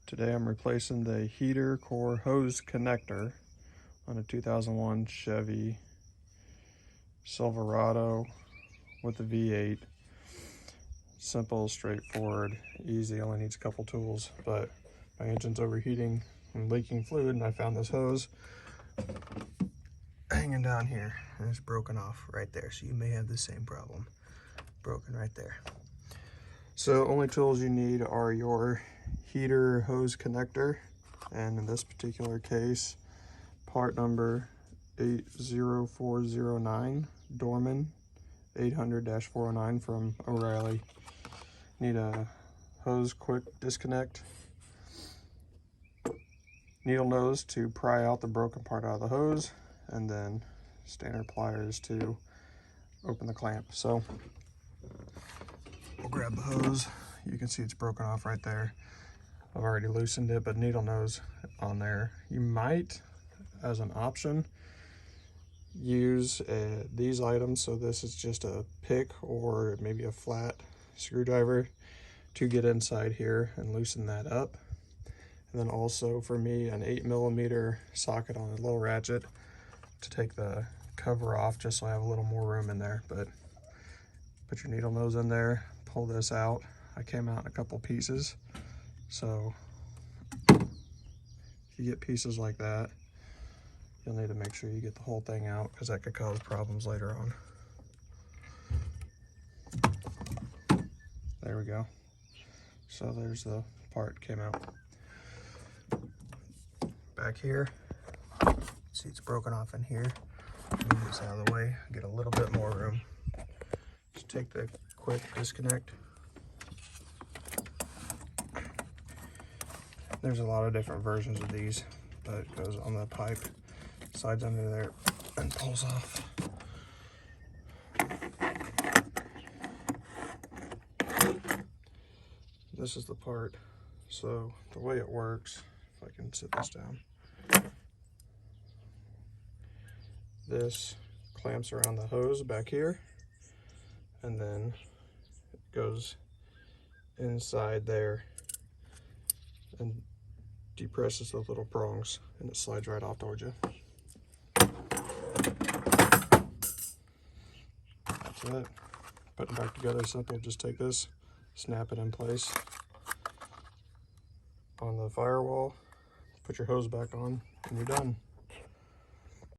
Today I'm replacing the heater core hose connector on a 2001 Chevy Silverado with a V8. Simple, straightforward, easy, only needs a couple tools, but my engine's overheating and leaking fluid, and I found this hose hanging down here and it's broken off right there. So you may have the same problem, broken right there. So only tools you need are your heater hose connector, and in this particular case, part number 80409, Dorman 800-409 from O'Reilly. Need a hose quick disconnect, needle nose to pry out the broken part out of the hose, and then standard pliers to open the clamp. So we'll grab the hose. You can see it's broken off right there. I've already loosened it, but needle nose on there. You might, as an option, use these items. So this is just a pick or maybe a flat screwdriver to get inside here and loosen that up. And then also for me, an 8mm socket on a little ratchet to take the cover off, just so I have a little more room in there. But put your needle nose in there, pull this out. I came out in a couple pieces. So if you get pieces like that, you'll need to make sure you get the whole thing out, because that could cause problems later on. There we go. So there's the part came out. Back here, see it's broken off in here. Move this out of the way, get a little bit more room. Just take the quick disconnect. There's a lot of different versions of these, but it goes on the pipe, slides under there, and pulls off. This is the part. So the way it works, if I can sit this down, this clamps around the hose back here, and then it goes inside there and depresses those little prongs, and it slides right off towards you. That's it. Putting it back together is simple. Just take this, snap it in place on the firewall, put your hose back on, and you're done.